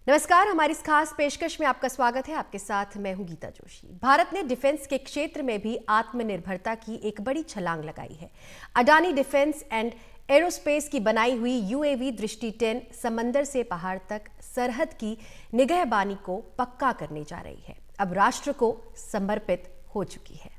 नमस्कार, हमारी इस खास पेशकश में आपका स्वागत है। आपके साथ मैं हूं गीता जोशी। भारत ने डिफेंस के क्षेत्र में भी आत्मनिर्भरता की एक बड़ी छलांग लगाई है। अडानी डिफेंस एंड एरोस्पेस की बनाई हुई यूएवी दृष्टि 10 समंदर से पहाड़ तक सरहद की निगहबानी को पक्का करने जा रही है। अब राष्ट्र को समर्पित हो चुकी है।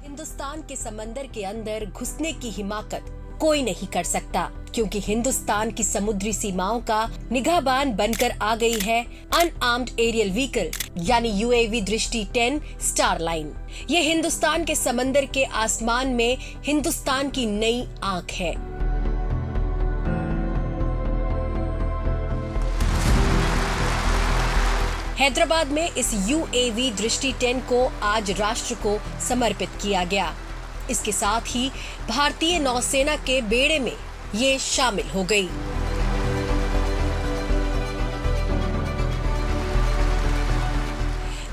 हिंदुस्तान के समंदर के अंदर घुसने की हिमाकत कोई नहीं कर सकता, क्योंकि हिंदुस्तान की समुद्री सीमाओं का निगाहबान बनकर आ गई है अनआर्म्ड एरियल व्हीकल यानी यूएवी दृष्टि 10 स्टार लाइन। ये हिंदुस्तान के समंदर के आसमान में हिंदुस्तान की नई आंख है। हैदराबाद में इस यूएवी दृष्टि 10 को आज राष्ट्र को समर्पित किया गया। इसके साथ ही भारतीय नौसेना के बेड़े में ये शामिल हो गई।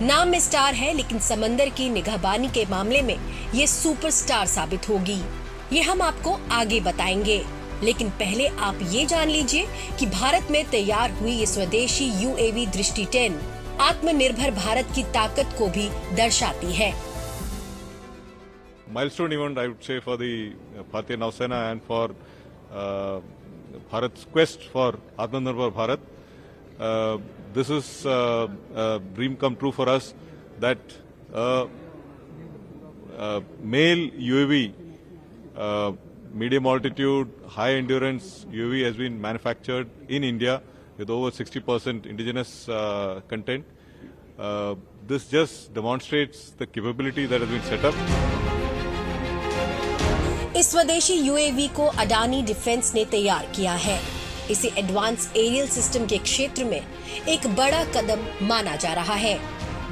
नाम में स्टार है, लेकिन समंदर की निगहबानी के मामले में ये सुपरस्टार साबित होगी। ये हम आपको आगे बताएंगे, लेकिन पहले आप ये जान लीजिए कि भारत में तैयार हुई ये स्वदेशी यूएवी दृष्टि 10 आत्मनिर्भर भारत की ताकत को भी दर्शाती है। Milestone event, I would say, for the Bharatiya Nausena and for Bharat's quest for Atmanirbhar Bharat. This is a dream come true for us that male UAV, medium altitude, high endurance UAV has been manufactured in India with over 60% indigenous content. This just demonstrates the capability that has been set up. इस स्वदेशी UAV को Adani defence ने तैयार किया है। इसे advance aerial system के क्षेत्र में एक बड़ा कदम माना जा रहा है,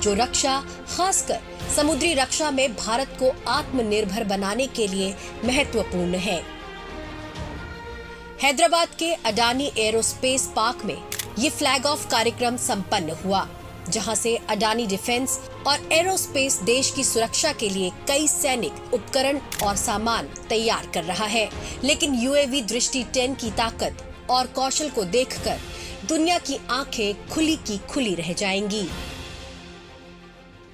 जो रक्षा, खासकर समुद्री रक्षा में भारत को आत्मनिर्भर बनाने के लिए महत्वपूर्ण है। हैदराबाद के अडानी एरोस्पेस पार्क में ये फ्लैग ऑफ कार्यक्रम संपन्न हुआ, जहां से अडानी डिफेंस और एरोस्पेस देश की सुरक्षा के लिए कई सैनिक उपकरण और सामान तैयार कर रहा है। लेकिन यूएवी दृष्टि 10 की ताकत और कौशल को देखकर दुनिया की आंखें खुली की खुली रह जाएंगी।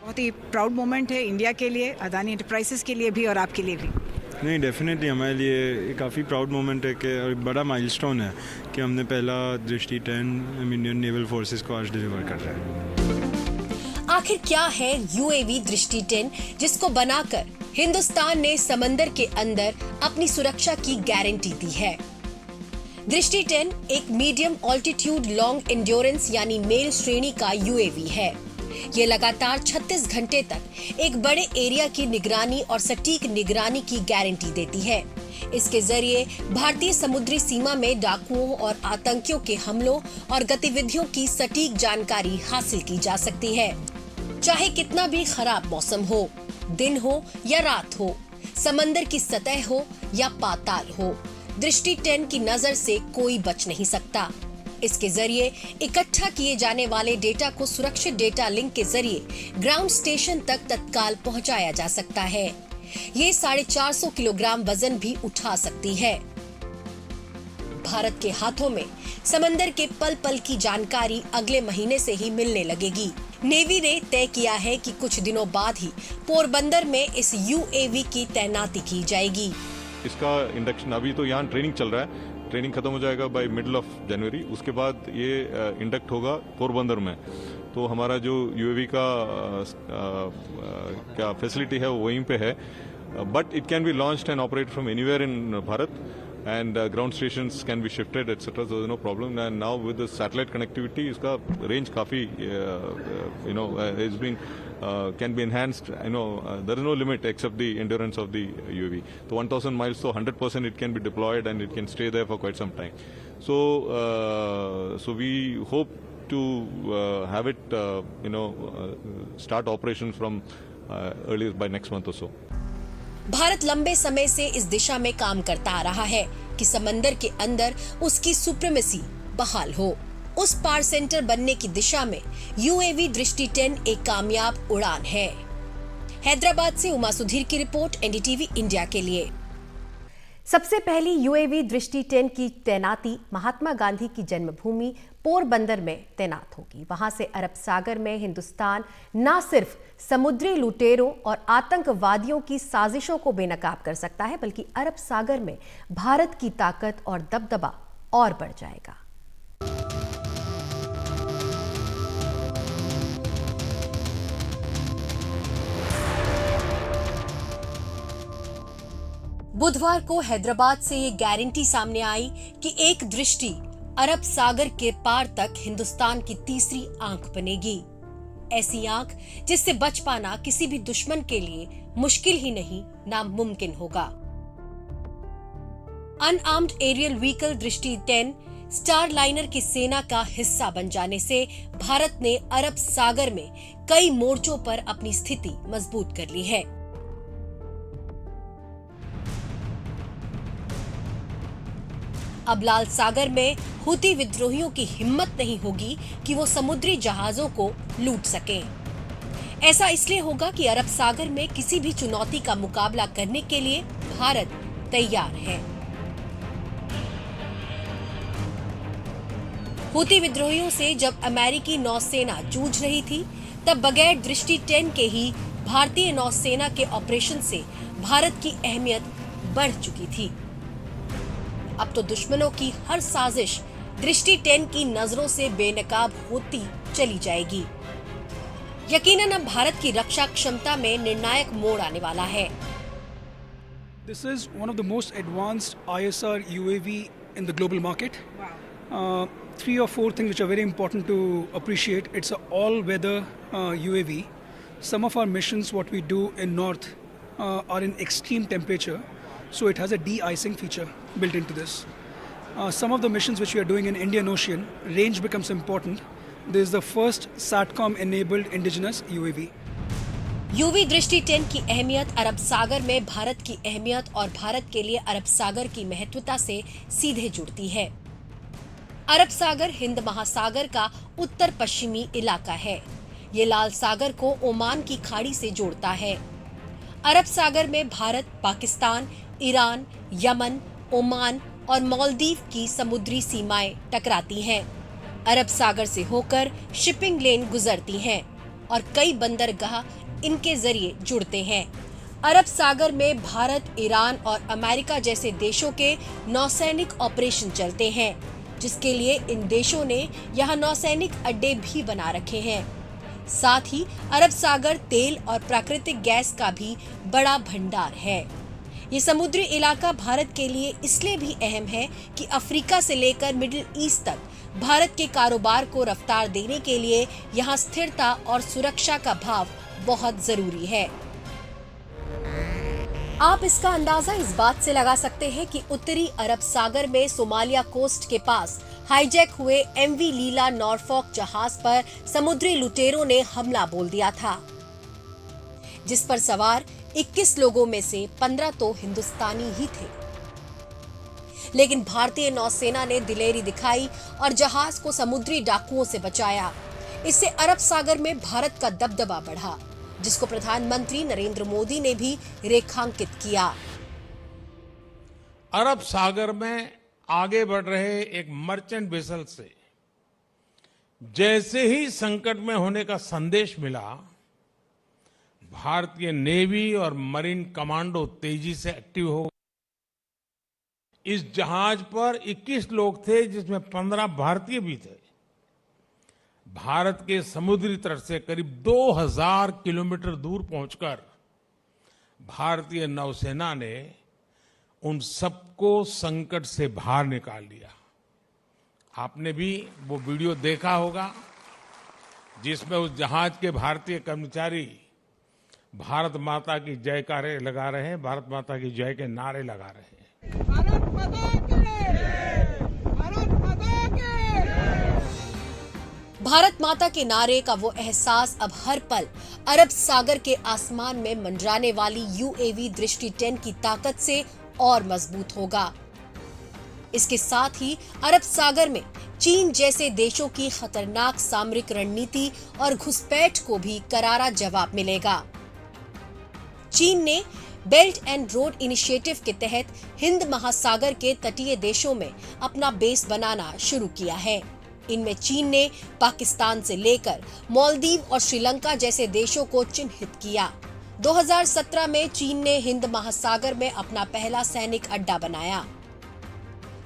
बहुत ही प्राउड मोमेंट है इंडिया के लिए, अडानी एंटरप्राइजेस के लिए भी और आपके लिए भी। नहीं, डेफिनेटली हमारे लिए काफ़ी प्राउड मोमेंट है कि और बड़ा माइलस्टोन है कि हमने पहला दृष्टि 10 इंडियन नेवल फोर्सेस को आज डिलीवर कर रहे हैं। आखिर क्या है यूएवी दृष्टि 10, जिसको बनाकर हिंदुस्तान ने समंदर के अंदर अपनी सुरक्षा की गारंटी दी है? दृष्टि 10 एक मीडियम ऑल्टीट्यूड लॉन्ग एंड्योरेंस यानी मेल श्रेणी का यूएवी है। ये लगातार 36 घंटे तक एक बड़े एरिया की निगरानी और सटीक निगरानी की गारंटी देती है। इसके जरिए भारतीय समुद्री सीमा में डाकुओं और आतंकियों के हमलों और गतिविधियों की सटीक जानकारी हासिल की जा सकती है। चाहे कितना भी खराब मौसम हो, दिन हो या रात हो, समंदर की सतह हो या पाताल हो, दृष्टि 10 की नजर से कोई बच नहीं सकता। इसके जरिए इकट्ठा किए जाने वाले डेटा को सुरक्षित डेटा लिंक के जरिए ग्राउंड स्टेशन तक तत्काल पहुंचाया जा सकता है। ये 450 किलोग्राम वजन भी उठा सकती है। भारत के हाथों में समंदर के पल पल की जानकारी अगले महीने से ही मिलने लगेगी। नेवी ने तय किया है कि कुछ दिनों बाद ही पोरबंदर में इस यूएवी की तैनाती की जाएगी। इसका इंडक्शन अभी तो यहाँ ट्रेनिंग चल रहा है, ट्रेनिंग खत्म हो जाएगा बाय मिडल ऑफ जनवरी। उसके बाद ये इंडक्ट होगा पोरबंदर में। तो हमारा जो यूएवी का क्या फैसिलिटी है वो वहीं पे है, but it can be launched and operate from anywhere in Bharat and ground stations can be shifted, etc. So there's no problem. And now with the satellite connectivity, इसका range काफी has been can be enhanced. There is no limit except the endurance of the UAV. So 1,000 miles, so 100% it can be deployed and it can stay there for quite some time. So so we hope to have it start operations from earliest by next month or so. Bharat लंबे समय से इस दिशा में काम करता आ रहा है कि समंदर के अंदर उसकी सुप्रीमेसी बहाल हो। उस पार सेंटर बनने की दिशा में यूएवी दृष्टि 10 एक कामयाब उड़ान है। हैदराबाद से उमा सुधीर की रिपोर्ट, एनडीटीवी इंडिया के लिए। सबसे पहली यूएवी दृष्टि 10 की तैनाती महात्मा गांधी की जन्मभूमि पोरबंदर में तैनात होगी। वहां से अरब सागर में हिंदुस्तान न सिर्फ समुद्री लुटेरों और आतंकवादियों की साजिशों को बेनकाब कर सकता है, बल्कि अरब सागर में भारत की ताकत और दबदबा और बढ़ जाएगा। बुधवार को हैदराबाद से ये गारंटी सामने आई कि एक दृष्टि अरब सागर के पार तक हिंदुस्तान की तीसरी आंख बनेगी। ऐसी आंख जिससे बच पाना किसी भी दुश्मन के लिए मुश्किल ही नहीं, नामुमकिन होगा। अनआर्म्ड एरियल व्हीकल दृष्टि 10 स्टार लाइनर की सेना का हिस्सा बन जाने से भारत ने अरब सागर में कई मोर्चों पर अपनी स्थिति मजबूत कर ली है। अब लाल सागर में हुती विद्रोहियों की हिम्मत नहीं होगी कि वो समुद्री जहाजों को लूट सकें। ऐसा इसलिए होगा कि अरब सागर में किसी भी चुनौती का मुकाबला करने के लिए भारत तैयार है। हुती विद्रोहियों से जब अमेरिकी नौसेना जूझ रही थी, तब बगैर दृष्टि 10 के ही भारतीय नौसेना के ऑपरेशन से भारत की अहमियत बढ़ चुकी थी। अब तो दुश्मनों की हर साजिश दृष्टि 10 की नजरों से बेनकाब होती चली जाएगी। यकीनन अब भारत की रक्षा क्षमता में निर्णायक मोड़ आने वाला है। This is one of the most advanced ISR UAV in the global market. Wow. 3 or 4 things which are very important to appreciate. It's an all-weather UAV. Some of our missions, what we do in north, are in extreme temperature. So it has a de-icing feature built into this. Some of the missions which we are doing in Indian Ocean, range becomes important. This is the first SATCOM-enabled indigenous UAV. UV दृष्टि 10 की अहमियत अरब सागर में भारत की अहमियत और भारत के लिए अरब सागर की महत्वता से सीधे जुड़ती है। अरब सागर हिंद महासागर का उत्तर पश्चिमी इलाका है। ये लाल सागर को ओमान की खाड़ी से जोड़ता है। अरब सागर में Bharat, Pakistan, Iran, Yemen, Oman और मालदीव की समुद्री सीमाएं टकराती हैं। अरब सागर से होकर शिपिंग लेन गुजरती हैं और कई बंदरगाह इनके जरिए जुड़ते हैं। अरब सागर में भारत, ईरान और अमेरिका जैसे देशों के नौसैनिक ऑपरेशन चलते हैं, जिसके लिए इन देशों ने यहाँ नौसैनिक अड्डे भी बना रखे हैं। साथ ही अरब सागर तेल और प्राकृतिक गैस का भी बड़ा भंडार है। ये समुद्री इलाका भारत के लिए इसलिए भी अहम है कि अफ्रीका से लेकर मिडिल ईस्ट तक भारत के कारोबार को रफ्तार देने के लिए यहाँ स्थिरता और सुरक्षा का भाव बहुत जरूरी है। आप इसका अंदाजा इस बात से लगा सकते हैं कि उत्तरी अरब सागर में सोमालिया कोस्ट के पास हाईजैक हुए एमवी लीला नॉरफॉक जहाज पर समुद्री लुटेरों ने हमला बोल दिया था, जिस पर सवार 21 लोगों में से 15 तो हिंदुस्तानी ही थे। लेकिन भारतीय नौसेना ने दिलेरी दिखाई और जहाज को समुद्री डाकुओं से बचाया। इससे अरब सागर में भारत का दबदबा बढ़ा, जिसको प्रधानमंत्री नरेंद्र मोदी ने भी रेखांकित किया। अरब सागर में आगे बढ़ रहे एक मर्चेंट वेसल से जैसे ही संकट में होने का संदेश मिला, भारतीय नेवी और मरीन कमांडो तेजी से एक्टिव हो गए। इस जहाज पर 21 लोग थे, जिसमें 15 भारतीय भी थे। भारत के समुद्री तट से करीब 2000 किलोमीटर दूर पहुंचकर भारतीय नौसेना ने उन सबको संकट से बाहर निकाल लिया। आपने भी वो वीडियो देखा होगा, जिसमें उस जहाज के भारतीय कर्मचारी भारत माता की जयकारे लगा रहे हैं, भारत माता की जय के नारे लगा रहे हैं। भारत माता की जय! भारत माता की जय! भारत माता के नारे का वो एहसास अब हर पल अरब सागर के आसमान में मंडराने वाली यूएवी दृष्टि 10 की ताकत से और मजबूत होगा। इसके साथ ही अरब सागर में चीन जैसे देशों की खतरनाक सामरिक रणनीति और घुसपैठ को भी करारा जवाब मिलेगा। चीन ने बेल्ट एंड रोड इनिशिएटिव के तहत हिंद महासागर के तटीय देशों में अपना बेस बनाना शुरू किया है। इनमें चीन ने पाकिस्तान से लेकर मालदीव और श्रीलंका जैसे देशों को चिन्हित किया। 2017 में चीन ने हिंद महासागर में अपना पहला सैनिक अड्डा बनाया।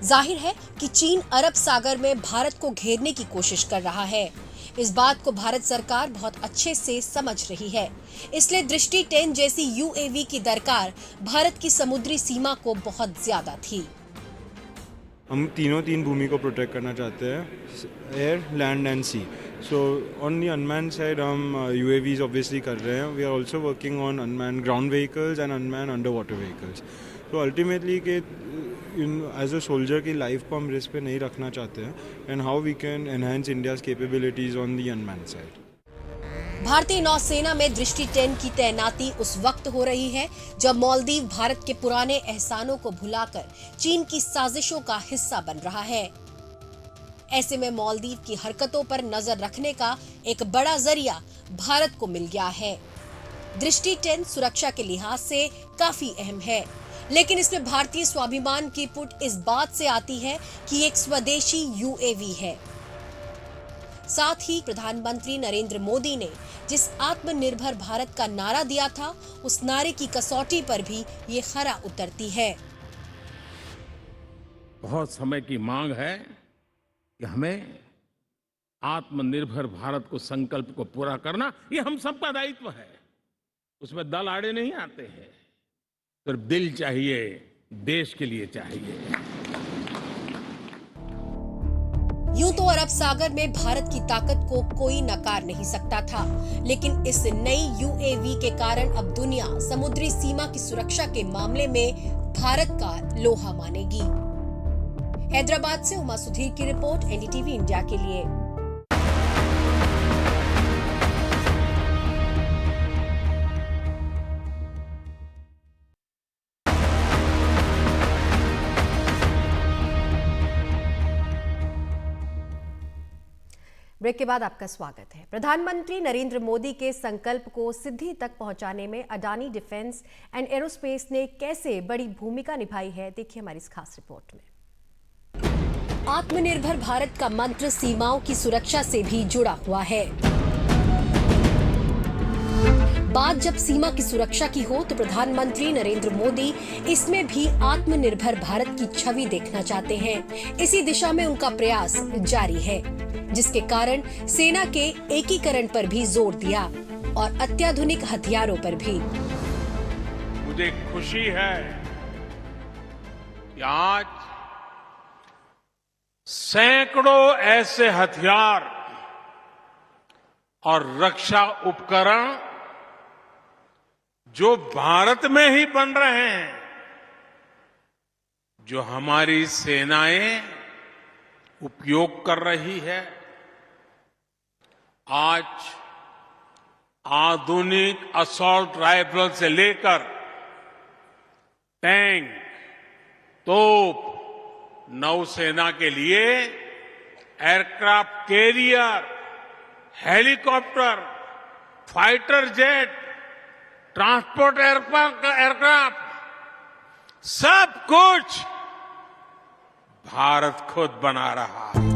जाहिर है कि चीन अरब सागर में भारत को घेरने की कोशिश कर रहा है। इस बात को भारत सरकार बहुत अच्छे से समझ रही है, इसलिए दृष्टि 10 जैसी यूएवी की दरकार भारत की समुद्री सीमा को बहुत ज्यादा थी। हम तीन भूमि को प्रोटेक्ट करना चाहते हैं, air, land and sea. So on the unmanned side हम यूएवीज ऑब्वियसली कर रहे हैं। We are also working on unmanned ground vehicles and unmanned under water vehicles. तो अल्टीमेटली कि एज अ सोल्जर की लाइफ को हम रिस्क पे नहीं रखना चाहते हैं, and how we can enhance India's capabilities on the unmanned side. भारतीय नौसेना में दृष्टि 10 की तैनाती उस वक्त हो रही है जब मालदीव भारत के पुराने एहसानों को भुलाकर चीन की साजिशों का हिस्सा बन रहा है। ऐसे में मालदीव की हरकतों पर नजर रखने का एक बड़ा जरिया भारत को मिल गया है। दृष्टि 10 सुरक्षा के लिहाज से काफी अहम है, लेकिन इसमें भारतीय स्वाभिमान की पुट इस बात से आती है कि एक स्वदेशी यूएवी है। साथ ही प्रधानमंत्री नरेंद्र मोदी ने जिस आत्मनिर्भर भारत का नारा दिया था, उस नारे की कसौटी पर भी ये खरा उतरती है। बहुत समय की मांग है कि हमें आत्मनिर्भर भारत को संकल्प को पूरा करना, ये हम सबका दायित्व है। उसमें दल आड़े नहीं आते हैं, सिर्फ दिल चाहिए, देश के लिए चाहिए। यूं तो अरब सागर में भारत की ताकत को कोई नकार नहीं सकता था, लेकिन इस नई यूएवी के कारण अब दुनिया समुद्री सीमा की सुरक्षा के मामले में भारत का लोहा मानेगी। हैदराबाद से उमा सुधीर की रिपोर्ट, एनडीटीवी इंडिया के लिए। ब्रेक के बाद आपका स्वागत है। प्रधानमंत्री नरेंद्र मोदी के संकल्प को सिद्धि तक पहुंचाने में अडानी डिफेंस एंड एरोस्पेस ने कैसे बड़ी भूमिका निभाई है, देखिए हमारी इस खास रिपोर्ट में। आत्मनिर्भर भारत का मंत्र सीमाओं की सुरक्षा से भी जुड़ा हुआ है। बात जब सीमा की सुरक्षा की हो तो प्रधानमंत्री नरेंद्र मोदी इसमें भी आत्मनिर्भर भारत की छवि देखना चाहते हैं। इसी दिशा में उनका प्रयास जारी है, जिसके कारण सेना के एकीकरण पर भी जोर दिया और अत्याधुनिक हथियारों पर भी। मुझे खुशी है कि आज सैकड़ों ऐसे हथियार और रक्षा उपकरण जो भारत में ही बन रहे हैं, जो हमारी सेनाएं उपयोग कर रही है। आज आधुनिक असॉल्ट राइफल से लेकर टैंक, तोप, नौसेना के लिए aircraft carrier, helicopter, fighter jet, transport aircraft, सब कुछ भारत खुद बना रहा है।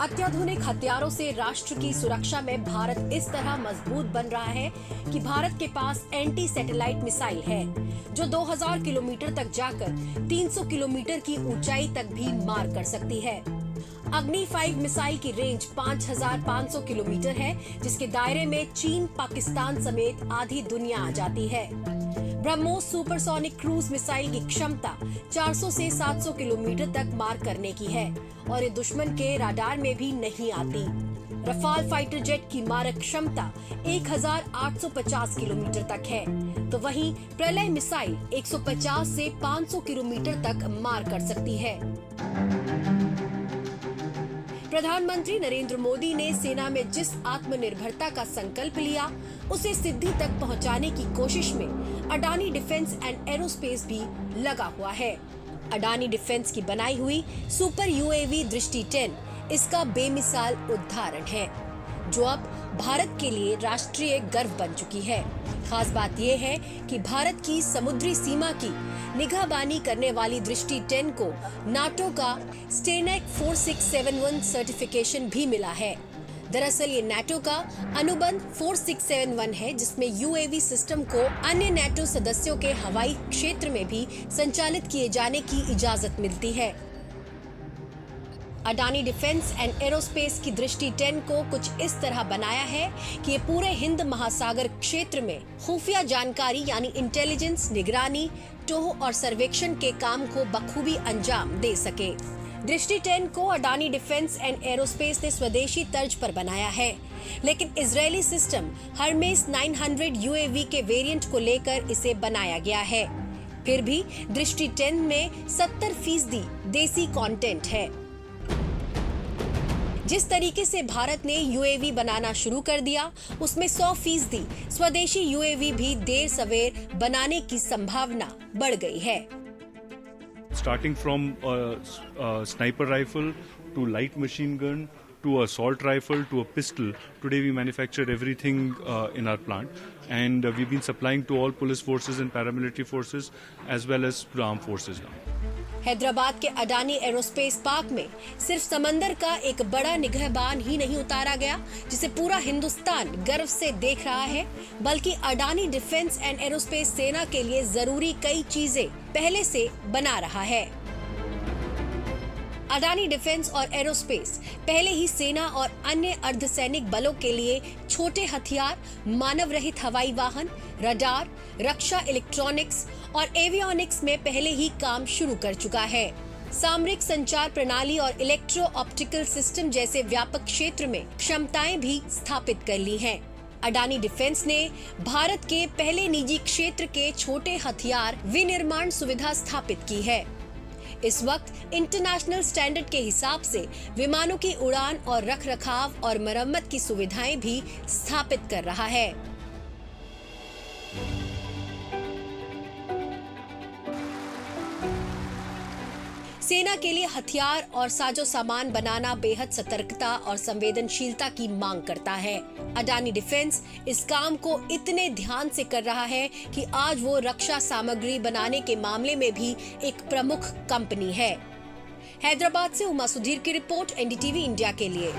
अत्याधुनिक हथियारों से राष्ट्र की सुरक्षा में भारत इस तरह मजबूत बन रहा है कि भारत के पास एंटी सैटेलाइट मिसाइल है, जो 2000 किलोमीटर तक जाकर 300 किलोमीटर की ऊंचाई तक भी मार कर सकती है। अग्नि 5 मिसाइल की रेंज 5500 किलोमीटर है, जिसके दायरे में चीन, पाकिस्तान समेत आधी दुनिया आ जाती है। ब्रह्मोस सुपरसोनिक क्रूज मिसाइल की क्षमता 400 से 700 किलोमीटर तक मार करने की है और ये दुश्मन के राडार में भी नहीं आती। रफाल फाइटर जेट की मारक क्षमता 1850 किलोमीटर तक है, तो वहीं प्रलय मिसाइल 150 से 500 किलोमीटर तक मार कर सकती है। प्रधानमंत्री नरेंद्र मोदी ने सेना में जिस आत्मनिर्भरता का संकल्प लिया, उसे सिद्धि तक पहुंचाने की कोशिश में अडानी डिफेंस एंड एरोस्पेस भी लगा हुआ है। अडानी डिफेंस की बनाई हुई सुपर यूएवी दृष्टि 10 इसका बेमिसाल उदाहरण है। जो अब भारत के लिए राष्ट्रीय गर्व बन चुकी है। खास बात यह है कि भारत की समुद्री सीमा की निगहबानी करने वाली दृष्टि 10 को नाटो का स्टेनेक 4671 सर्टिफिकेशन भी मिला है। दरअसल ये नाटो का अनुबंध 4671 है, जिसमें यूएवी सिस्टम को अन्य नाटो सदस्यों के हवाई क्षेत्र में भी संचालित किए जाने की इजाजत मिलती है। अडानी डिफेंस एंड एरोस्पेस की दृष्टि 10 को कुछ इस तरह बनाया है कि ये पूरे हिंद महासागर क्षेत्र में खुफिया जानकारी यानी इंटेलिजेंस, निगरानी, टोह और सर्वेक्षण के काम को बखूबी अंजाम दे सके। दृष्टि 10 को अडानी डिफेंस एंड एरोस्पेस ने स्वदेशी तर्ज पर बनाया है, लेकिन इजरायली सिस्टम हर्मेस 900 यूएवी के वेरिएंट को लेकर इसे बनाया गया है। फिर भी दृष्टि 10 में 70% देसी कंटेंट है। जिस तरीके से भारत ने यूएवी बनाना शुरू कर दिया, उसमें 100% स्वदेशी यूएवी भी देर सवेर बनाने की संभावना बढ़ गई है। Starting from a sniper rifle to light machine gun to assault rifle to a pistol, today we manufacture everything in our plant, and we've been supplying to all police forces and paramilitary forces as well as to the armed forces now. Hyderabad के Adani aerospace park में सिर्फ समंदर का एक बड़ा निगहबान ही नहीं उतारा गया, जिसे पूरा हिंदुस्तान गर्व से देख रहा है, बल्कि अडानी डिफेंस एंड एरोस्पेस सेना के लिए जरूरी कई चीजें पहले से बना रहा है। अडानी डिफेंस और एरोस्पेस पहले ही सेना और अन्य अर्धसैनिक बलों के लिए छोटे हथियार, मानव रहित हवाई वाहन, रडार, रक्षा इलेक्ट्रॉनिक्स और एवियोनिक्स में पहले ही काम शुरू कर चुका है। सामरिक संचार प्रणाली और इलेक्ट्रो ऑप्टिकल सिस्टम जैसे व्यापक क्षेत्र में क्षमताएं भी स्थापित कर ली हैं। अडानी डिफेंस ने भारत के पहले निजी क्षेत्र के छोटे हथियार विनिर्माण सुविधा स्थापित की है। इस वक्त इंटरनेशनल स्टैंडर्ड के हिसाब से विमानों की उड़ान और रखरखाव और मरम्मत की सुविधाएं भी स्थापित कर रहा है। सेना के लिए हथियार और साजो सामान बनाना बेहद सतर्कता और संवेदनशीलता की मांग करता है। अडानी डिफेंस इस काम को इतने ध्यान से कर रहा है कि आज वो रक्षा सामग्री बनाने के मामले में भी एक प्रमुख कंपनी है। हैदराबाद से उमा सुधीर की रिपोर्ट, एनडीटीवी इंडिया के लिए।